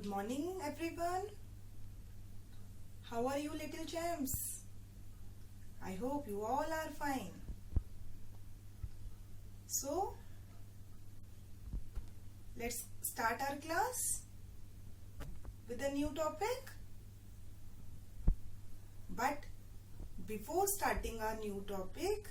Good morning, everyone. How are you, little champs? I hope you all are fine. So, let's start our class with a new topic. But before starting our new topic,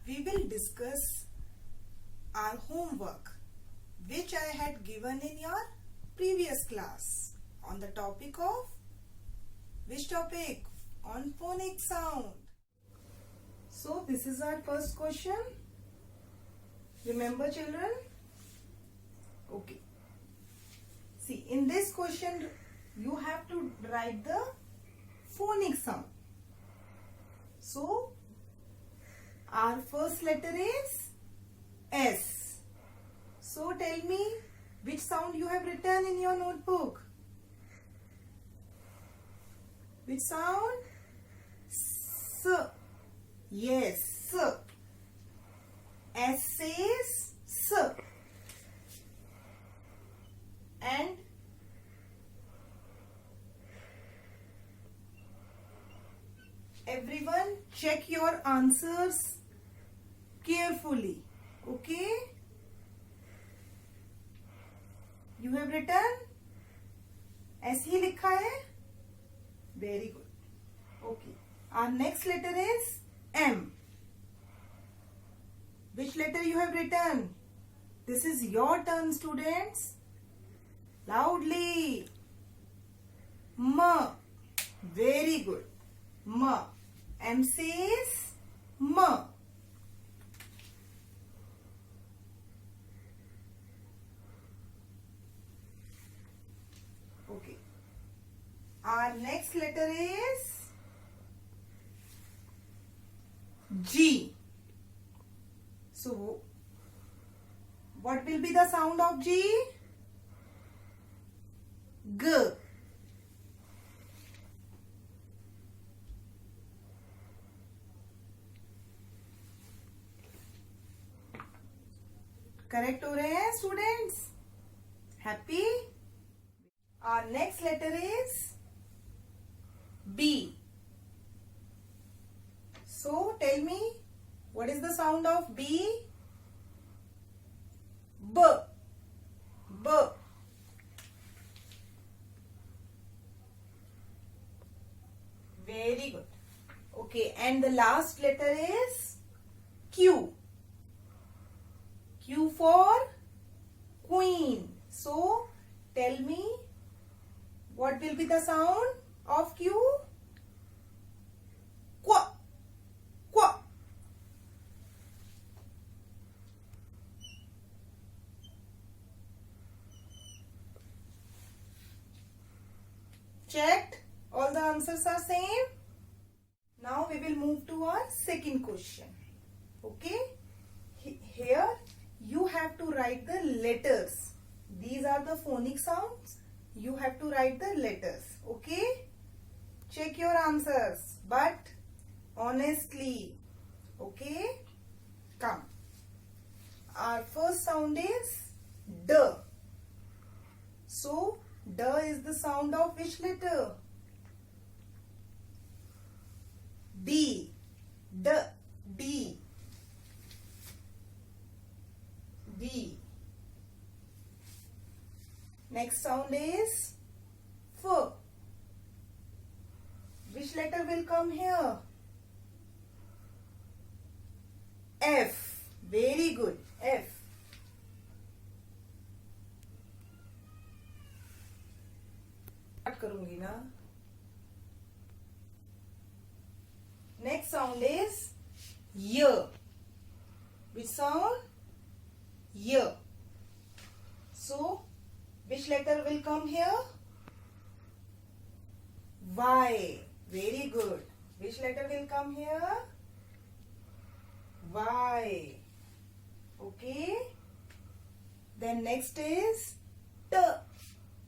we will discuss our homework, which I had given in your previous class on the topic of which topic? On phonic sound. So this is our first question. Remember, children? Okay. See, in this question you have to write the phonic sound. So our first letter is S. So tell me which sound you have written in your notebook. Which sound? S. Yes, S. S says S. And everyone check your answers carefully. Okay? You have written ऐसे ही लिखा है. Very good. Okay. Our next letter is M. Which letter you have written? This is your turn, students. Loudly. M. Very good. M. M says M. Okay. Our next letter is G. So, what will be the sound of G? G. Correct हो रहे हैं students? Happy? Our next letter is B. So tell me, what is the sound of B? B. B. Very good. Okay, and the last letter is Q. Q for Queen. So tell me, what will be the sound of Q? Qu. Qu. Checked? All the answers are same? Now we will move to our second question. Okay? Here you have to write the letters. These are the phonic sounds. You have to write the letters. Okay? Check your answers, but honestly. Okay? Come. Our first sound is D. So, D is the sound of which letter? D. D. D. D. Next sound is F. Which letter will come here? F. Very good. F. करूंगी ना. Next sound is Y. Which sound? Y. So, which letter will come here? Y. Very good. Which letter will come here? Y. Okay. Then next is T.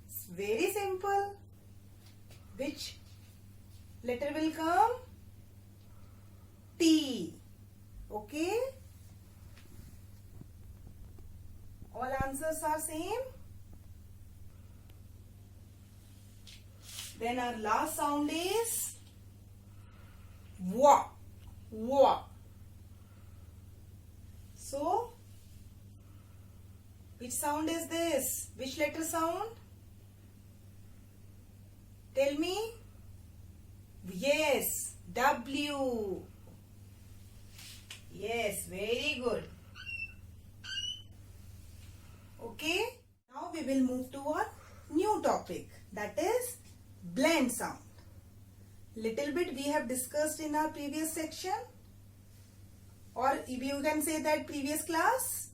It's very simple. Which letter will come? T. Okay. All answers are same. Then our last sound is wa. Wa. So, which sound is this? Which letter sound? Tell me. Yes, W. Yes, very good. Okay. Now we will move to our new topic, that is blend sound. Little bit we have discussed in our previous section, or you can say that previous class.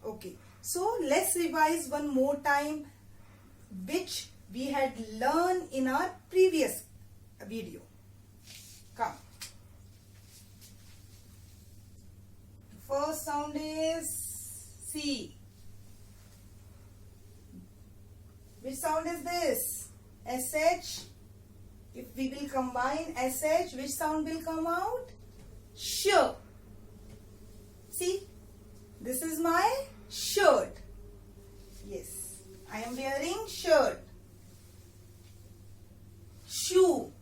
Okay. So let's revise one more time which we had learned in our previous video. Come. First sound is C. Which sound is this? SH. If we will combine SH, which sound will come out? Sh. See, this is my shirt. Yes, I am wearing shirt. Shoe.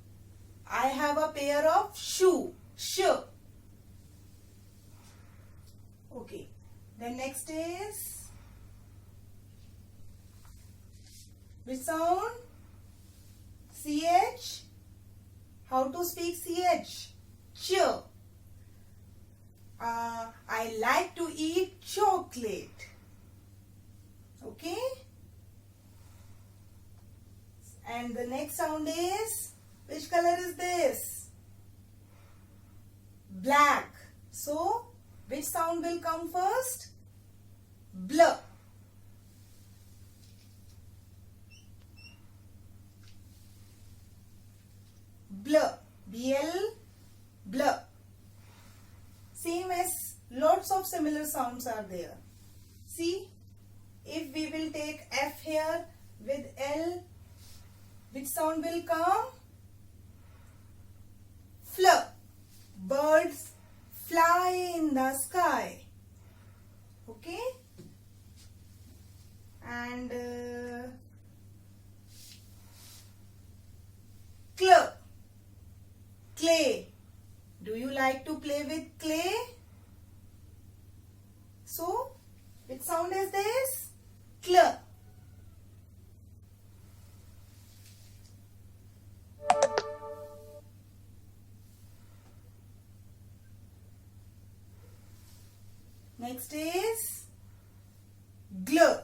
I have a pair of shoe. Sh. Okay. Then next is which sound? CH. How to speak CH? Ch. I like to eat chocolate. Okay. And the next sound is, which color is this? Black. So, which sound will come first? Bl. Bl. BL. Bl. Same as lots of similar sounds are there. See, if we will take F here with L, which sound will come? Fl. Birds fly in the sky. Okay. And cl. Clay. Do you like to play with clay? So, which sound is this? Cl. Next is gl.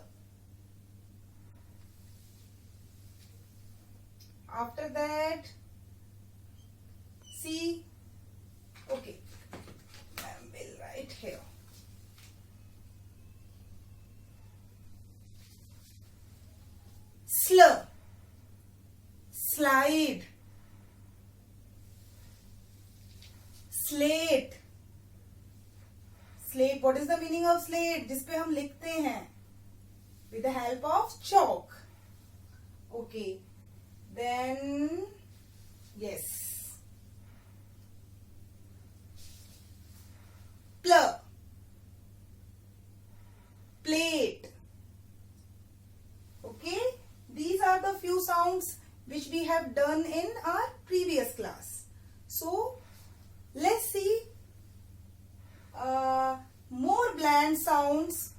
After that, see, okay, I will write here. Sl. Slide. Slate. Slate. What is the meaning of slate? जिस पे हम लिखते हैं with the help of chalk. Okay. Then yes. Pl. Plate. Okay. These are the few sounds which we have done in our previous class. So let's see more bland sounds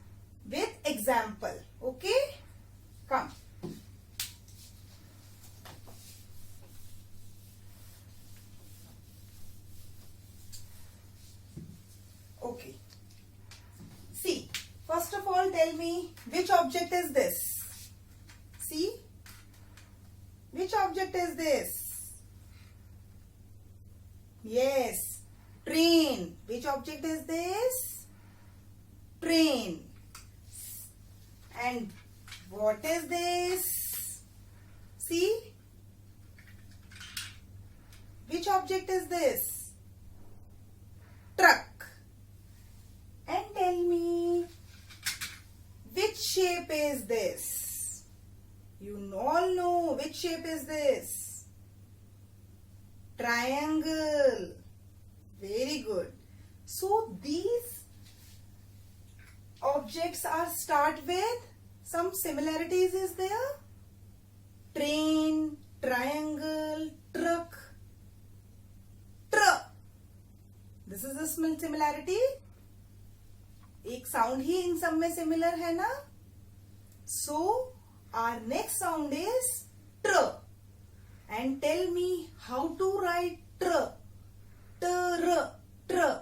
with example. Okay. Come. Okay. See, first of all, tell me which object is this? See, which object is this? Yes, train. Which object is this? Train. And what is this? See, which object is this? Truck. And tell me, which shape is this? You all know which shape is this? Triangle. Very good. So these objects are start with some similarities, is there? train, triangle, truck, tr. This is the similarity. एक sound ही इन सब में similar है ना? So our next sound is tr. And tell me how to write tr. Tr. Tr.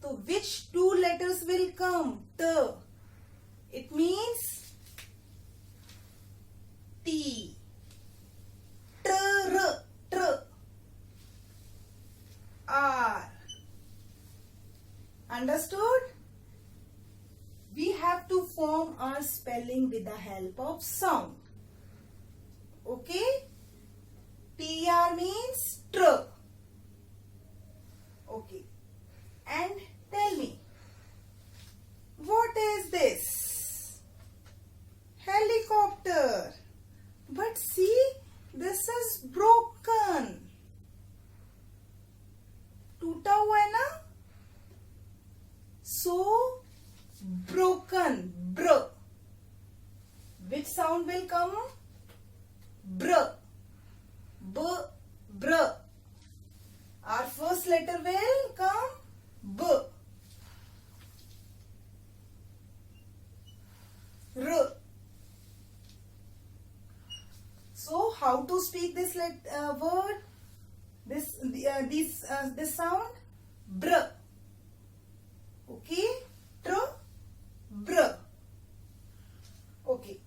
So which two letters will come? T. It means T. Tr. Tr. R. Understood? We have to form our spelling with the help of sound. Okay? TR means tr. Okay. And tell me, what is this? Helicopter. But see, this is broken. टूटा हुआ है ना? So, broken. Br. Which sound will come? Br. B. Br. Our first letter will come B. R. So, how to speak this word? This sound? Br. Okay? Tr. Br. Okay.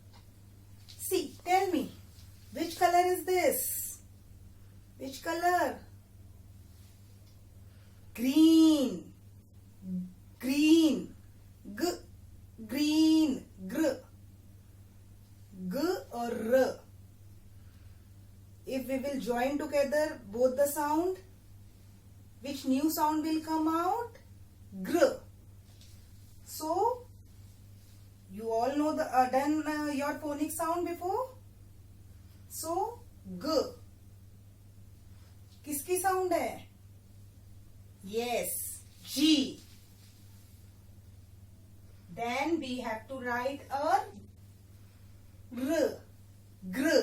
See, tell me, which color is this? Which color? Green. Green. G. Green. Gr. G or R. If we will join together both the sound, which new sound will come out? Gr. So, you all know the done your phonic sound before. So, G. किसकी sound है? Yes, G. Then we have to write a R. Gr.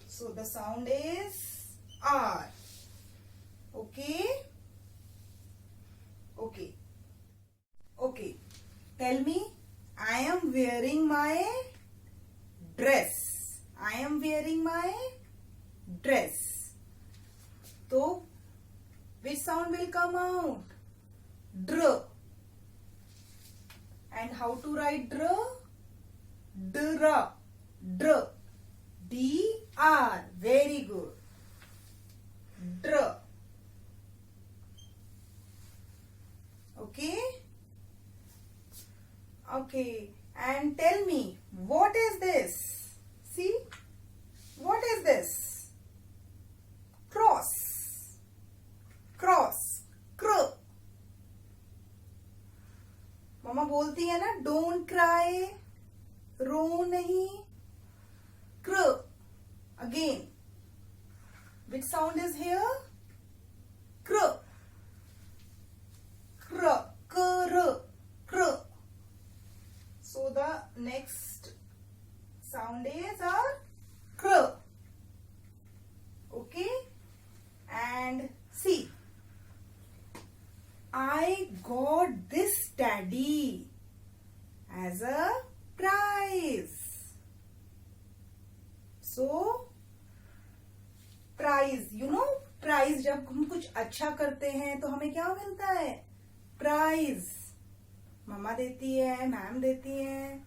So the sound is R. Okay? Okay. Okay. Tell me, I am wearing my dress. I am wearing my dress. So, which sound will come out? Dr. And how to write dr? Dr. Dr. D-R. Very good. Dr. Okay? Okay. And tell me, what is this? See? What is this? Cross. Cross. Cr. मम्मा बोलती है ना, don't cry. रो नहीं. Cr. Again. Which sound is here? Cr. Cr. Cr. Cr. So the next sound is cr. Okay? And see. I got this daddy as a prize. So, prize, you know, prize जब हम कुछ अच्छा करते हैं तो हमें क्या मिलता है? प्राइज. मम्मा देती है, मैम देती है.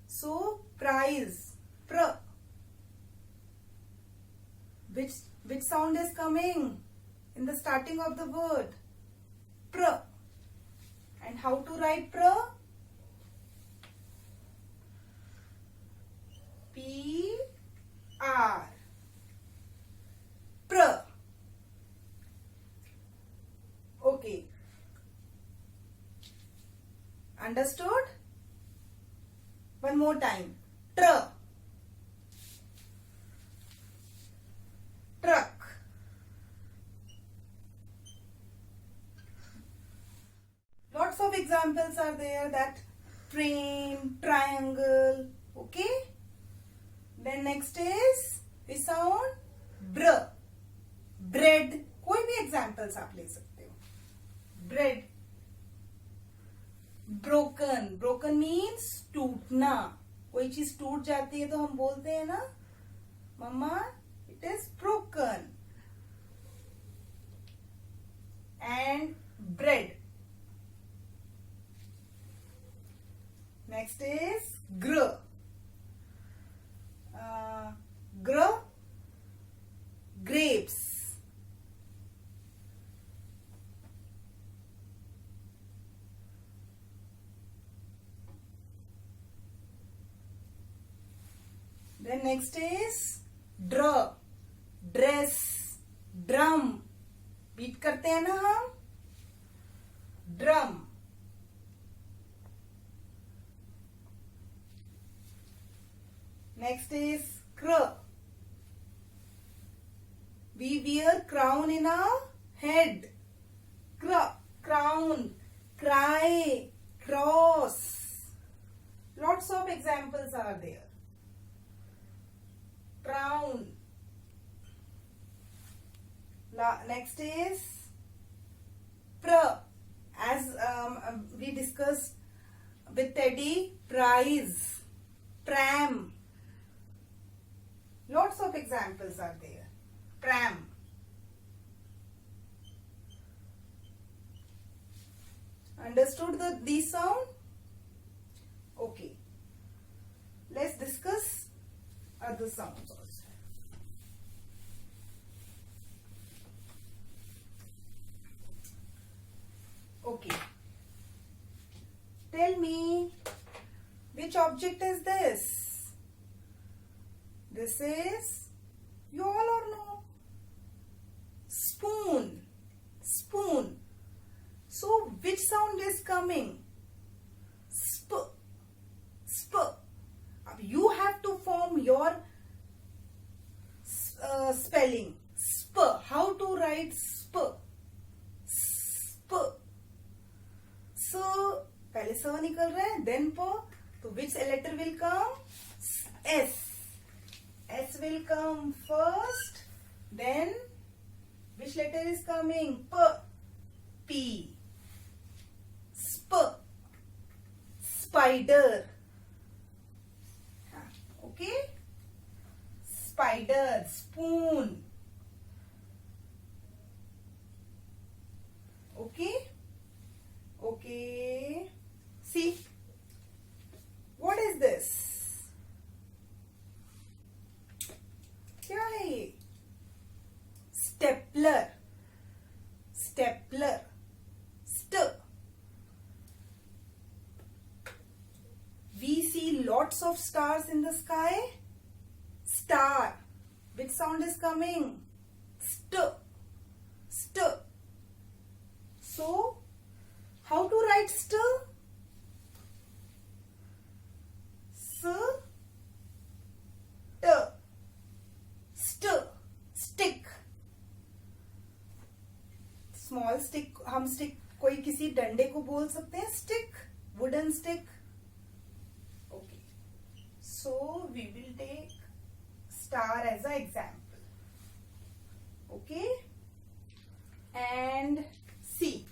So, prize. Pr. Which sound is coming in the starting of the word? Pr. And how to write pr? P-R. Pr. Okay. Understood? One more time. Tr. Truck. Lots of examples are there, that train, triangle, Okay. Then next is the sound br. Bread. कोई भी examples आप ले सकते हो. Bread. Broken. Broken means टूटना. कोई चीज टूट जाती है तो हम बोलते हैं ना, मम्मा it is broken. And bread. Next is gr. Gr. Grapes. Then next is dr. Dress. Drum. Beat करते हैं ना हम. Drum. Next is cr. We wear crown in our head. Crown. Cry. Cross. Lots of examples are there. Crown. Next is pr. As we discussed with Teddy, prize. Pram. Lots of examples are there. Pram. Understood these sound? Okay. Let's discuss other sounds also. Okay. Tell me, which object is this? This is, you all or no? Spoon. Spoon. So, which sound is coming? Sp. Sp. You have to form your spelling. Sp. How to write sp? Sp. So, पहले स निकल रहा है, then प. So, which letter will come? S. S will come first. Then, which letter is coming? P. P. Sp. Spider. Okay? Spider. Spoon. Okay? Okay. See. What is this? क्या है ये? Stapler. Stapler. St. We see lots of stars in the sky. Star. Which sound is coming? St. St. So, how to write st? S. T. St. Stick. Small stick. हम stick कोई किसी डंडे को बोल सकते हैं stick. Wooden stick. Okay. So, we will take star as an example. Okay. And see.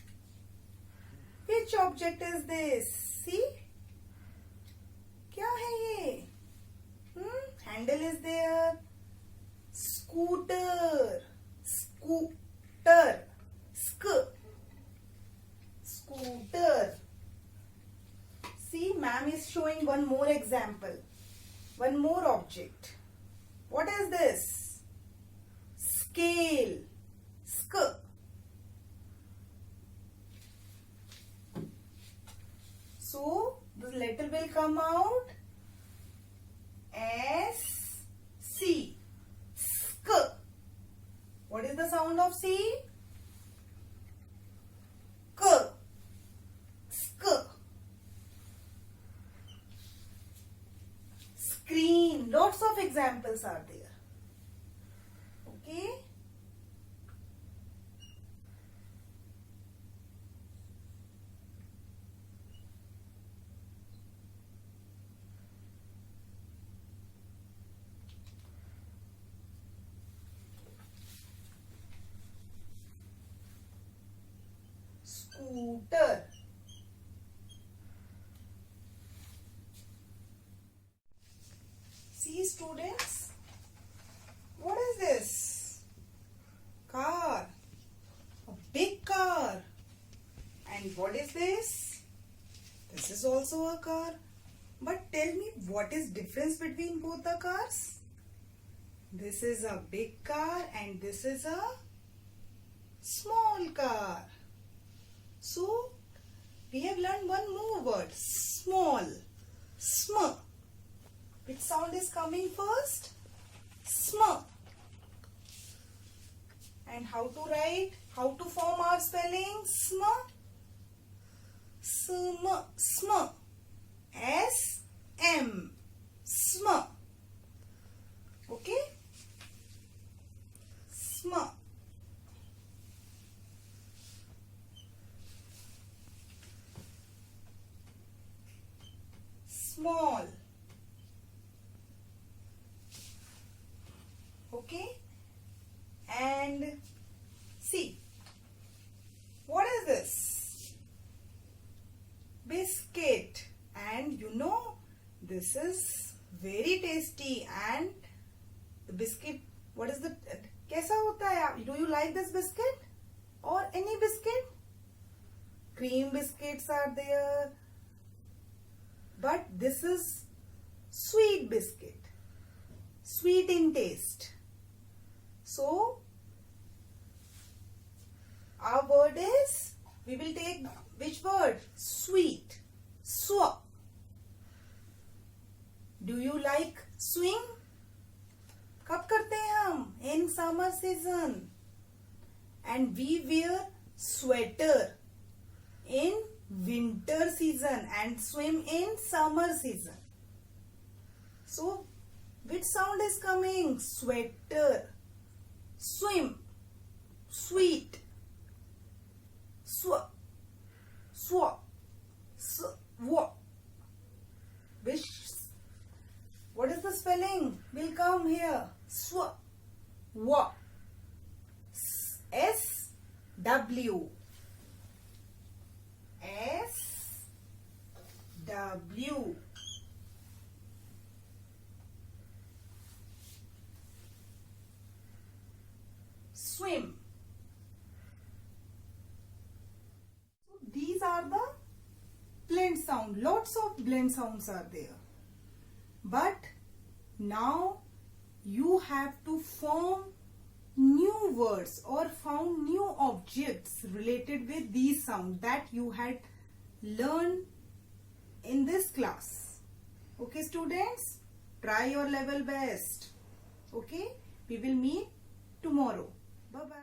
Which object is this? See? क्या है ये? Handle is there. Scooter. Scooter. Scooter. See, ma'am is showing one more example. One more object. What is this? Scale. Sk. So, the letter will come out S, C. Sk. What is the sound of C? K. Sk. Screen. Lots of examples are there. Okay. see students, what is this? Car. A big car. And what is this? This is also a car. But tell me, what is difference between both the cars? This is a big car and this is a small car. So, we have learned one more word, small, sm. Which sound is coming first? Sm. And how to write? How to form our spelling? Sm. Sm. Sm. S-M. Sm. Okay? Sm. Small. Okay? And see, what is this? Biscuit. And you know, this is very tasty. And the biscuit, what is the, कैसा होता है? Do you like this biscuit? Or any biscuit? Cream biscuits are there. But this is sweet biscuit. Sweet in taste. So, our word is, we will take which word? Sweet. Swa. Do you like swing? कब करते हैं हम? In summer season. And we wear sweater in winter season and swim in summer season. So, which sound is coming? Sweater. Swim. Sweet. Swa. Swa. Swa. Which, what is the spelling? Will come here. Swa. Wa. S. W. S. W. Swim. So these are the blend sound. Lots of blend sounds are there. But now you have to form new words or found new objects related with these sounds that you had learned in this class. Okay, students? Try your level best. Okay? We will meet tomorrow. Bye-bye.